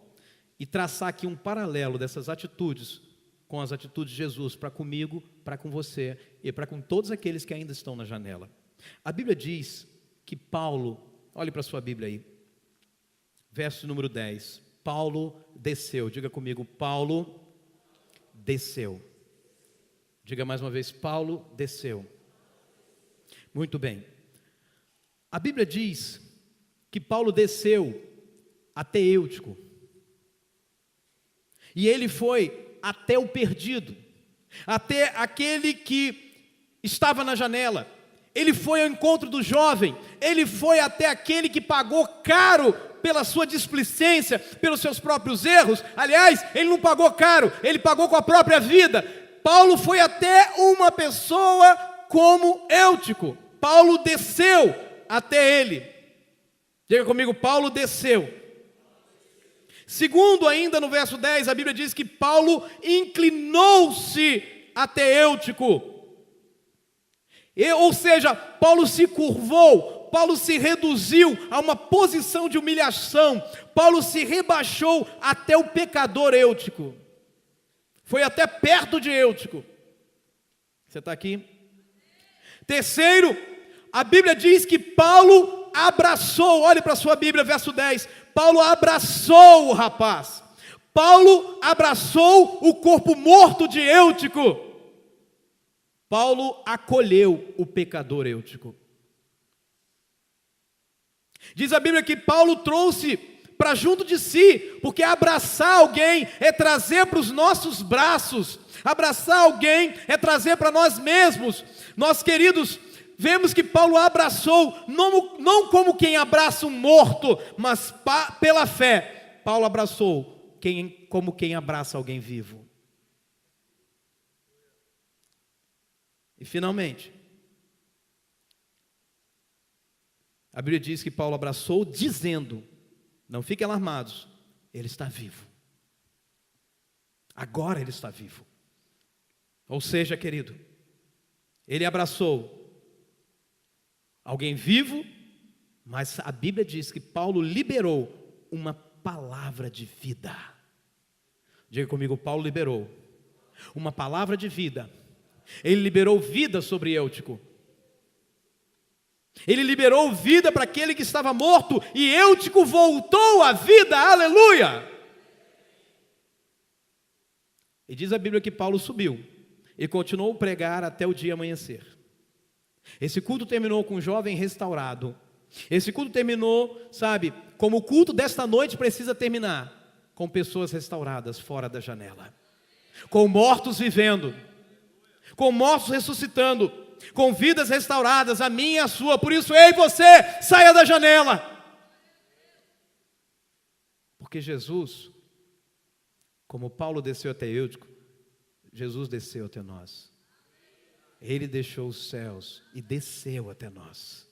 e traçar aqui um paralelo dessas atitudes com as atitudes de Jesus para comigo, para com você e para com todos aqueles que ainda estão na janela. A Bíblia diz que Paulo, olhe para a sua Bíblia aí, verso número 10, Paulo desceu. Diga comigo, Paulo desceu. Diga mais uma vez, Paulo desceu. Muito bem. A Bíblia diz que Paulo desceu até Eutico. E ele foi até o perdido, até aquele que estava na janela. Ele foi ao encontro do jovem, ele foi até aquele que pagou caro pela sua displicência, pelos seus próprios erros. Aliás, ele não pagou caro, ele pagou com a própria vida. Paulo foi até uma pessoa como Eutico. Paulo desceu até ele. Diga comigo, Paulo desceu. Segundo, ainda no verso 10, a Bíblia diz que Paulo inclinou-se até Eutico. Ou seja, Paulo se curvou, Paulo se reduziu a uma posição de humilhação, Paulo se rebaixou até o pecador Eutico. Foi até perto de Eutico. Você está aqui? Terceiro, a Bíblia diz que Paulo abraçou, olhe para a sua Bíblia, verso 10, Paulo abraçou o rapaz, Paulo abraçou o corpo morto de Eutico, Paulo acolheu o pecador Eutico. Diz a Bíblia que Paulo trouxe para junto de si, porque abraçar alguém é trazer para os nossos braços, abraçar alguém é trazer para nós mesmos. Nós, queridos, vemos que Paulo abraçou, não como quem abraça um morto, mas pela fé, Paulo abraçou como quem abraça alguém vivo. E finalmente, a Bíblia diz que Paulo abraçou dizendo, não fiquem alarmados, ele está vivo. Agora ele está vivo. Ou seja, querido, ele abraçou alguém vivo, mas a Bíblia diz que Paulo liberou uma palavra de vida. Diga comigo, Paulo liberou uma palavra de vida. Ele liberou vida sobre Eutico. Ele liberou vida para aquele que estava morto, e Eutico voltou à vida, aleluia! E diz a Bíblia que Paulo subiu e continuou a pregar até o dia amanhecer. Esse culto terminou com um jovem restaurado. Esse culto terminou, sabe, como o culto desta noite precisa terminar, com pessoas restauradas fora da janela, com mortos vivendo, com mortos ressuscitando, com vidas restauradas, a minha e a sua. Por isso, ei você, saia da janela. Porque Jesus, como Paulo desceu até Eutico, Jesus desceu até nós. Ele deixou os céus e desceu até nós.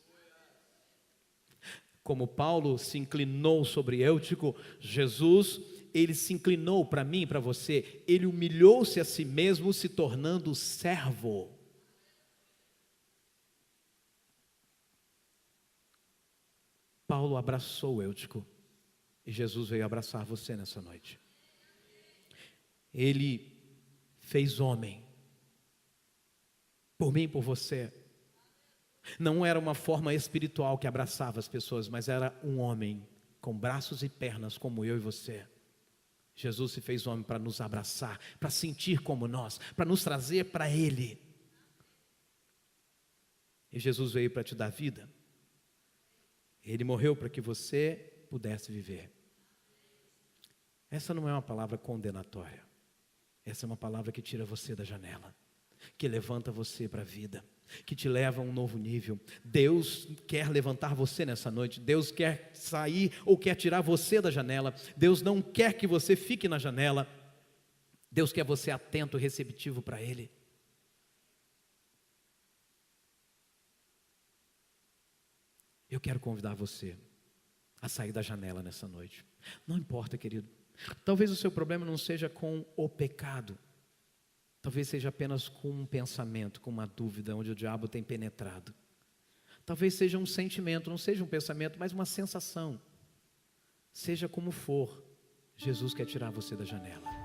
Como Paulo se inclinou sobre Eutico, Jesus, ele se inclinou para mim e para você. Ele humilhou-se a si mesmo, se tornando servo. Paulo abraçou Eutico e Jesus veio abraçar você nessa noite. Ele fez homem por mim e por você. Não era uma forma espiritual que abraçava as pessoas, mas era um homem com braços e pernas como eu e você. Jesus se fez homem para nos abraçar, para sentir como nós, para nos trazer para Ele. E Jesus veio para te dar vida. Ele morreu para que você pudesse viver. Essa não é uma palavra condenatória. Essa é uma palavra que tira você da janela, que levanta você para a vida, que te leva a um novo nível. Deus quer levantar você nessa noite. Deus quer sair ou quer tirar você da janela. Deus não quer que você fique na janela. Deus quer você atento e receptivo para Ele. Eu quero convidar você a sair da janela nessa noite. Não importa, querido. Talvez o seu problema não seja com o pecado. Talvez seja apenas com um pensamento, com uma dúvida, onde o diabo tem penetrado. Talvez seja um sentimento, não seja um pensamento, mas uma sensação. Seja como for, Jesus quer tirar você da janela.